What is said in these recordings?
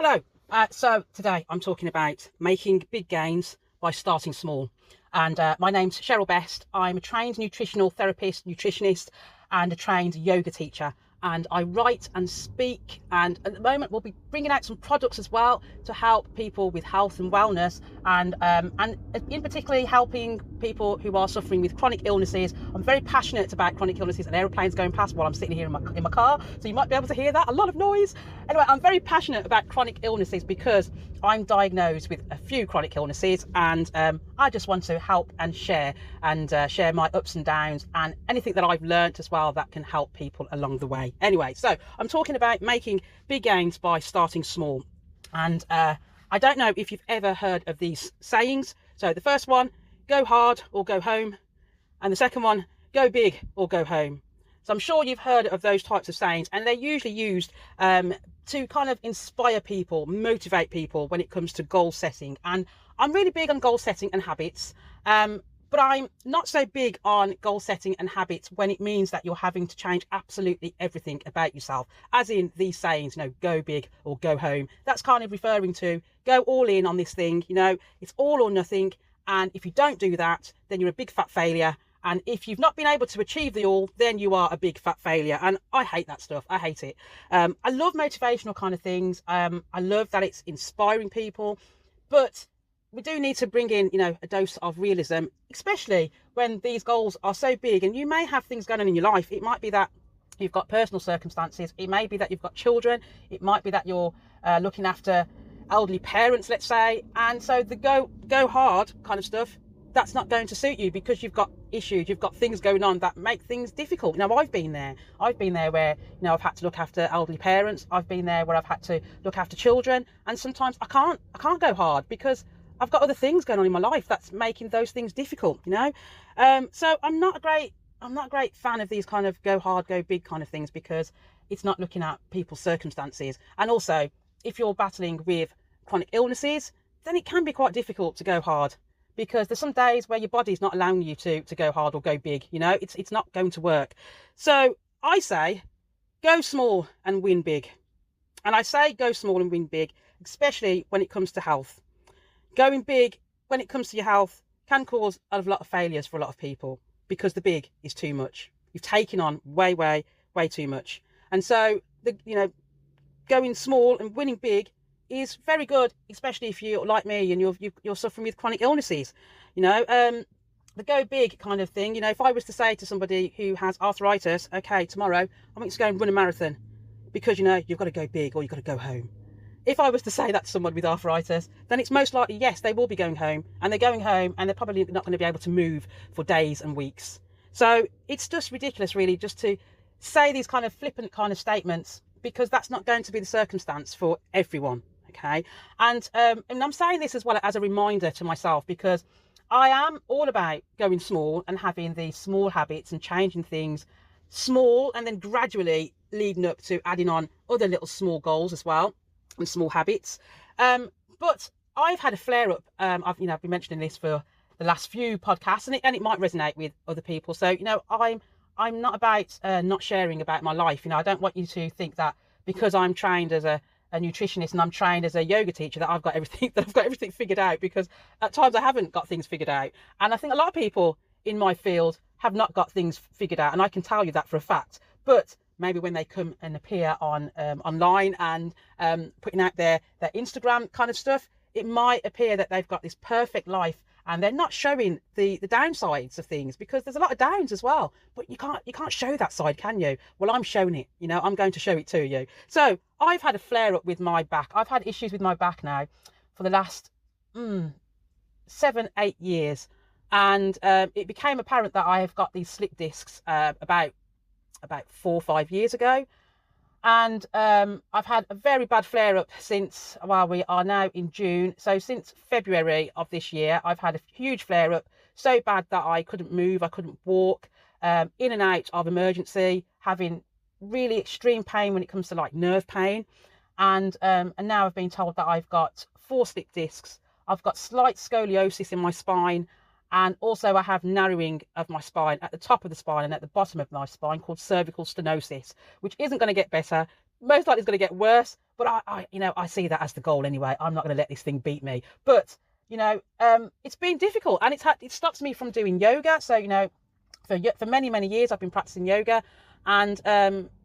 Hello. So today I'm talking about making big gains by starting small. And my name's Cheryl Best. I'm a trained nutritional therapist, nutritionist, and a trained yoga teacher. And I write and speak. And at the moment, we'll be bringing out some products as well to help people with health and wellness, and in particularly helping people who are suffering with chronic illnesses. I'm very passionate about chronic illnesses, and aeroplanes going past while I'm sitting here in my car, so you might be able to hear that, a lot of noise. Anyway, I'm very passionate about chronic illnesses because I'm diagnosed with a few chronic illnesses, and I just want to help and share my ups and downs and anything that I've learnt as well that can help people along the way. Anyway, so I'm talking about making big gains by starting small. And I don't know if you've ever heard of these sayings. So the first one, go hard or go home. And the second one, go big or go home. So I'm sure you've heard of those types of sayings, and they're usually used to kind of inspire people, motivate people when it comes to goal setting. And I'm really big on goal setting and habits, but I'm not so big on goal setting and habits when it means that you're having to change absolutely everything about yourself, as in these sayings, go big or go home. That's kind of referring to go all in on this thing, it's all or nothing. And if you don't do that, then you're a big fat failure. And if you've not been able to achieve the all, then you are a big fat failure. And I hate that stuff. I hate it. I love motivational kind of things. I love that it's inspiring people, but we do need to bring in, a dose of realism, especially when these goals are so big. And you may have things going on in your life. It might be that you've got personal circumstances. It may be that you've got children. It might be that you're looking after elderly parents, let's say. And so the go hard kind of stuff, that's not going to suit you because you've got issues, you've got things going on that make things difficult. I've been there where, I've had to look after elderly parents. I've been there where I've had to look after children. And sometimes I can't go hard because I've got other things going on in my life that's making those things difficult, So I'm not a great fan of these kind of go hard, go big kind of things, because it's not looking at people's circumstances. And also, if you're battling with chronic illnesses, then it can be quite difficult to go hard, because there's some days where your body's not allowing you to go hard or go big. It's not going to work. So I say go small and win big. And I say go small and win big, especially when it comes to health. Going big when it comes to your health can cause a lot of failures for a lot of people, because the big is too much. You've taken on way, way, way too much. And so going small and winning big is very good, especially if you're like me and you're suffering with chronic illnesses. The go big kind of thing, if I was to say to somebody who has arthritis, okay, tomorrow I'm going to go and run a marathon, because you've got to go big or you've got to go home. If I was to say that to someone with arthritis, then it's most likely, yes, they will be going home, and they're going home and they're probably not going to be able to move for days and weeks. So it's just ridiculous, really, just to say these kind of flippant kind of statements, because that's not going to be the circumstance for everyone. Okay. And I'm saying this as well as a reminder to myself, because I am all about going small and having these small habits and changing things small, and then gradually leading up to adding on other little small goals as well, and small habits. But I've had a flare up. I've been mentioning this for the last few podcasts, and it might resonate with other people. So, I'm not about not sharing about my life. I don't want you to think that because I'm trained as a nutritionist and I'm trained as a yoga teacher that I've got everything figured out, because at times I haven't got things figured out. And I think a lot of people in my field have not got things figured out, and I can tell you that for a fact. But maybe when they come and appear on online and putting out their Instagram kind of stuff, it might appear that they've got this perfect life, and they're not showing the downsides of things, because there's a lot of downs as well. But you can't show that side, can you? Well, I'm showing it. I'm going to show it to you. So I've had a flare up with my back. I've had issues with my back now for the last 7-8 years, and it became apparent that I have got these slip discs about 4 or 5 years ago. And I've had a very bad flare up since, well, we are now in June. So since February of this year, I've had a huge flare up, so bad that I couldn't move, I couldn't walk, in and out of emergency, having really extreme pain when it comes to like nerve pain. And now I've been told that I've got 4 slip discs. I've got slight scoliosis in my spine, and also I have narrowing of my spine at the top of the spine and at the bottom of my spine, called cervical stenosis, which isn't going to get better. Most likely it's going to get worse, but I see that as the goal anyway. I'm not going to let this thing beat me. But it's been difficult, and it stops me from doing yoga. So for many years I've been practicing yoga, and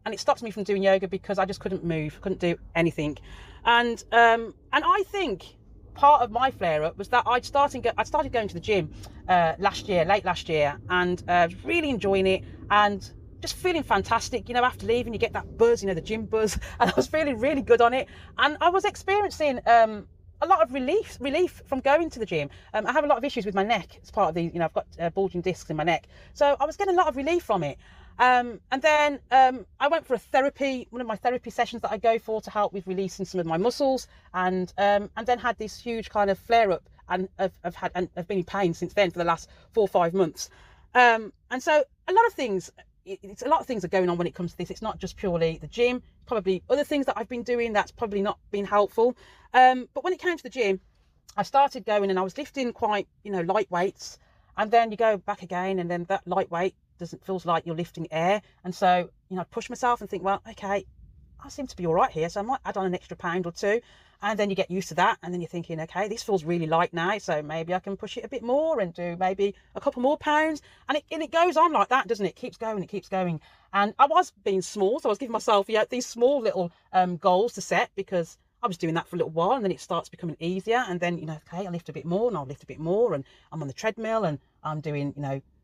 it stops me from doing yoga because I just couldn't move, couldn't do anything, and I think part of my flare up was that I started going to the gym late last year, and really enjoying it and just feeling fantastic. After leaving, you get that buzz, the gym buzz, and I was feeling really good on it, and I was experiencing a lot of relief from going to the gym. I have a lot of issues with my neck as part of the, I've got bulging discs in my neck, so I was getting a lot of relief from it. And then I went for one of my therapy sessions that I go for to help with releasing some of my muscles, and then had this huge kind of flare up, and I've been in pain since then for the last 4 or 5 months. And so a lot of things are going on when it comes to this. It's not just purely the gym, probably other things that I've been doing that's probably not been helpful. But when it came to the gym, I started going and I was lifting quite, light weights, and then you go back again, and then that light weight feels like you're lifting air. And so, I push myself and think, well, okay, I seem to be all right here, so I might add on an extra pound or two. And then you get used to that, and then you're thinking, okay, this feels really light now, so maybe I can push it a bit more and do maybe a couple more pounds. And it goes on like that, doesn't it? It keeps going. And I was being small, so I was giving myself these small little goals to set, because I was doing that for a little while, and then it starts becoming easier. And then, okay, I lift a bit more, and I'll lift a bit more, and I'm on the treadmill, and I'm doing,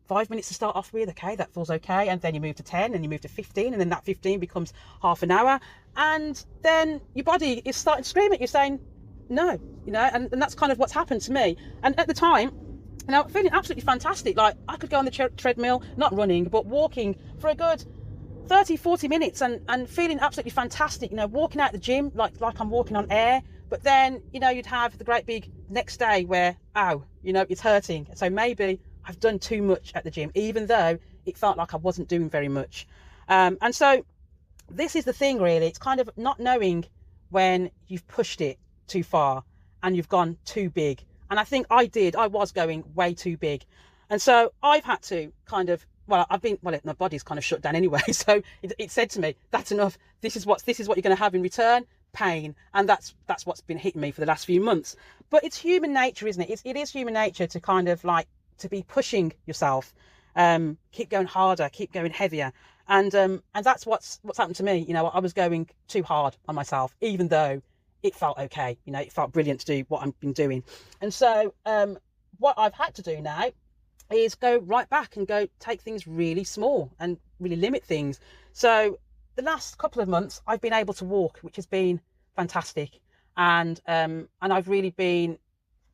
5 minutes to start off with. Okay, that feels okay. And then you move to 10, and you move to 15, and then that 15 becomes half an hour. And then your body is starting to scream at you, saying, no, and that's kind of what's happened to me. And at the time, feeling absolutely fantastic. Like, I could go on the treadmill, not running, but walking for a good 30-40 minutes, and feeling absolutely fantastic, walking out the gym like I'm walking on air. But then, you'd have the great big next day where, it's hurting. So maybe I've done too much at the gym, even though it felt like I wasn't doing very much. And so this is the thing, really. It's kind of not knowing when you've pushed it too far and you've gone too big. And I think I was going way too big. And so I've had to kind of, my body's kind of shut down anyway. So it said to me, that's enough. This is what you're going to have in return: pain. And that's what's been hitting me for the last few months. But it's human nature, isn't it? It is human nature to kind of like to be pushing yourself, keep going harder, keep going heavier. And that's what's happened to me. I was going too hard on myself, even though it felt okay. It felt brilliant to do what I've been doing. And so what I've had to do now is go right back and go take things really small and really limit things. So the last couple of months I've been able to walk, which has been fantastic. And I've really been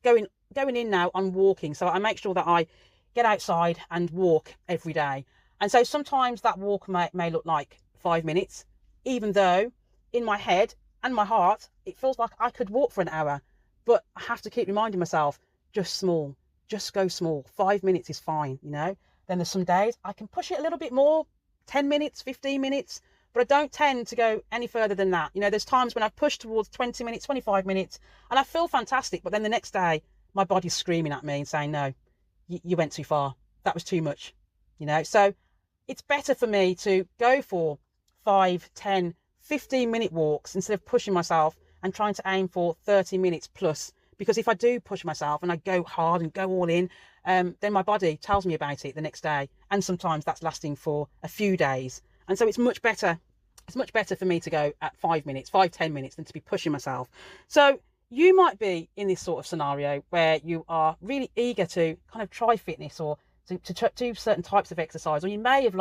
going in now on walking. So I make sure that I get outside and walk every day. And so sometimes that walk may look like 5 minutes, even though in my head and my heart, it feels like I could walk for an hour. But I have to keep reminding myself, just small, just go small. 5 minutes is fine, Then there's some days I can push it a little bit more, 10 minutes, 15 minutes, but I don't tend to go any further than that. There's times when I've pushed towards 20 minutes, 25 minutes, and I feel fantastic. But then the next day, my body's screaming at me and saying, no, you went too far. That was too much, So it's better for me to go for 5, 10, 15-minute walks instead of pushing myself and trying to aim for 30 minutes plus. Because if I do push myself and I go hard and go all in, then my body tells me about it the next day. And sometimes that's lasting for a few days. And so it's much better for me to go at 5 minutes, 5-10 minutes than to be pushing myself. So you might be in this sort of scenario where you are really eager to kind of try fitness or to do certain types of exercise, or you may have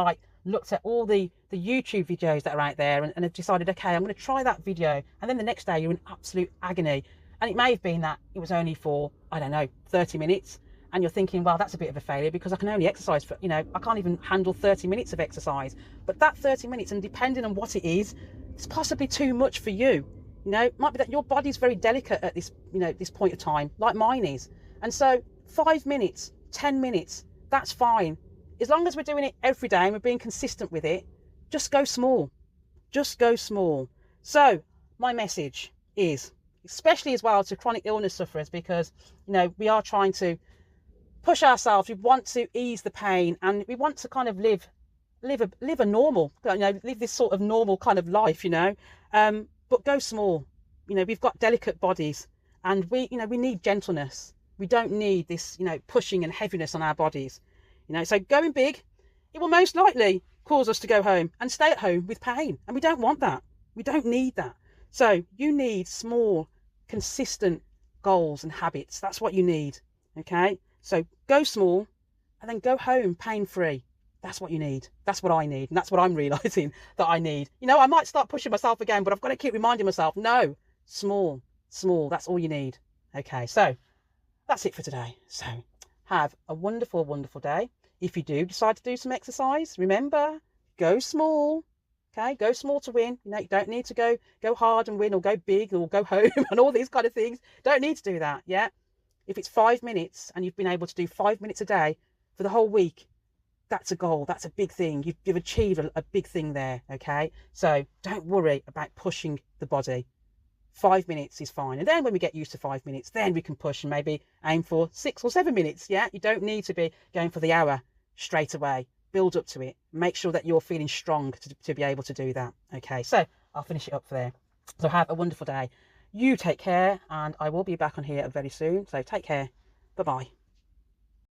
looked at all the YouTube videos that are out there and have decided, okay, I'm going to try that video, and then the next day you're in absolute agony. And it may have been that it was only for, 30 minutes, and you're thinking, well, that's a bit of a failure because I can only exercise for, I can't even handle 30 minutes of exercise. But that 30 minutes, and depending on what it is, it's possibly too much for you. It might be that your body's very delicate at this, this point of time, like mine is. And so 5 minutes, 10 minutes, that's fine. As long as we're doing it every day and we're being consistent with it, just go small. Just go small. So my message is, especially as well to chronic illness sufferers, because, we are trying to push ourselves. We want to ease the pain, and we want to kind of live a normal, live this sort of normal kind of life, but go small. You know, we've got delicate bodies, and we need gentleness. We don't need this, pushing and heaviness on our bodies. So going big, it will most likely cause us to go home and stay at home with pain. And we don't want that. We don't need that. So you need small, consistent goals and habits. That's what you need. Okay. So go small and then go home pain-free. That's what you need. That's what I need. And that's what I'm realizing that I need. I might start pushing myself again, but I've got to keep reminding myself, no, small, that's all you need. Okay. So that's it for today. So have a wonderful, wonderful day. If you do decide to do some exercise, remember, go small. Okay, go small to win. You don't need to go hard and win, or go big, or go home and all these kind of things. Don't need to do that. Yeah. If it's 5 minutes and you've been able to do 5 minutes a day for the whole week, that's a goal. That's a big thing. You've achieved a big thing there. Okay. So don't worry about pushing the body. 5 minutes is fine. And then when we get used to 5 minutes, then we can push and maybe aim for 6 or 7 minutes. Yeah. You don't need to be going for the hour straight away. Build up to it. Make sure that you're feeling strong to be able to do that. Okay. So I'll finish it up there. So have a wonderful day. You take care, and I will be back on here very soon. So take care. Bye-bye.